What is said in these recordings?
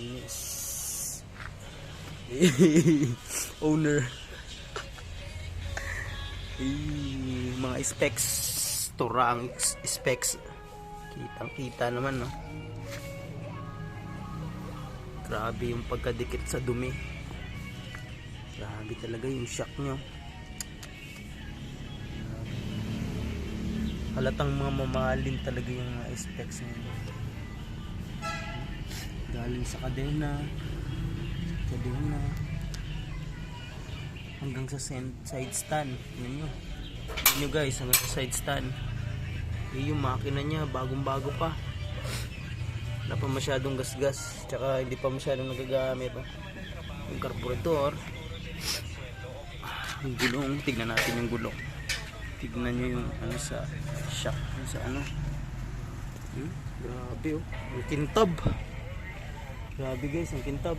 Yes. Owner. Mga specs. Turang specs. Kitang kita naman, no? Grabe yung pagkadikit sa dumi. Grabe talaga yung shock nyo. Halatang mga mamahalin talaga yung mga specs nyo. Galing sa kadena hanggang sa side stand. Yun nyo guys, hanggang sa side stand. Yung makina nya bagong bago pa, wala pa masyadong gasgas, tsaka hindi pa masyadong nagagamit. Yung carburetor, yung gulong, tignan natin yung gulong. Tignan nyo yung ano sa shock, yung sa ano. Grabe oh, yung kintab. Grabe guys, ang kintab.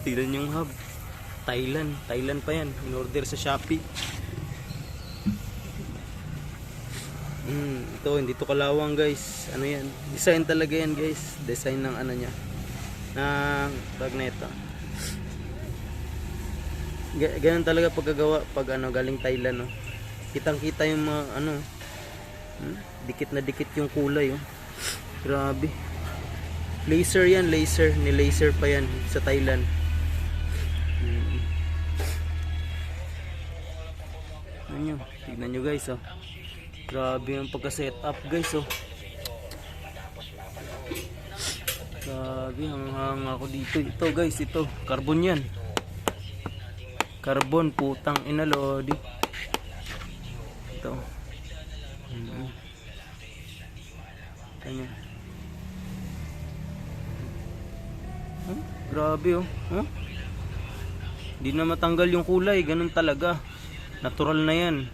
Tignan yung hub. Thailand pa yan, in order sa Shopee. Ito, hindi to kalawang guys. Ano yan, design talaga yan guys. Design ng ano nya, ng magneto. Ganun talaga pagkagawa pag ano, galing Thailand, no? Kitang kita yung mga ano, dikit na dikit yung kulay, oh. Grabe. Laser yan, laser. Ni-laser pa yan sa Thailand. Tignan nyo guys, oh. Grabe yung pagka-setup guys, oh. Grabe, hanghang ako dito. Ito guys, ito. Carbon yan. Carbon, putang ina lodi. Ito. Ayan. Grabe oh. Hindi na matanggal yung kulay, ganun talaga. Natural na yan.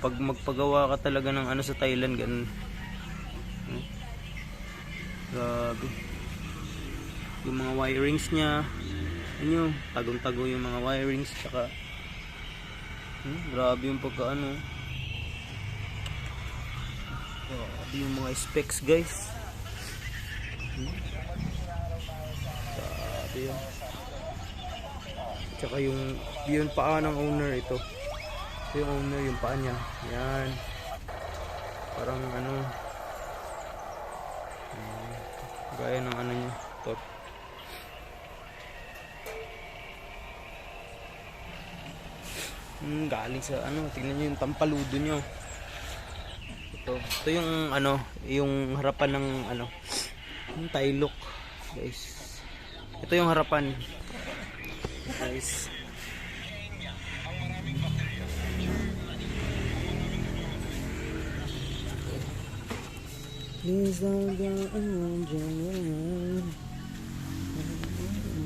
Pag magpagawa ka talaga ng ano sa Thailand, ganun. Grabe. Yung mga wirings nya, yun, tagong-tago yung mga wirings, tsaka grabe yung pagkaano. Grabe yung mga specs guys. Grabe yun. Tsaka yung paa ng owner, ito yung owner, yung paa nya yan, parang ano, gaya ng ano nya ito. Galing sa ano, tingnan nyo yung tampaludo nyo. Ito yung ano, yung harapan ng ano, yung Taillock guys. Ito yung harapan guys.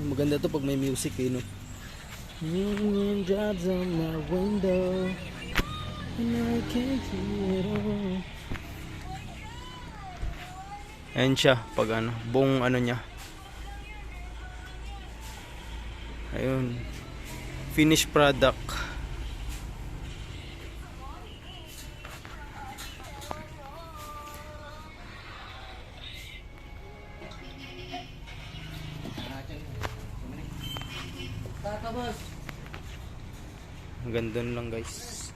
Maganda to pag may music, eh, no? Drops on my window and I can't see it all. Ayan siya pag ano, buong ano nya. Ayun, finished product. Ang ganda lang guys.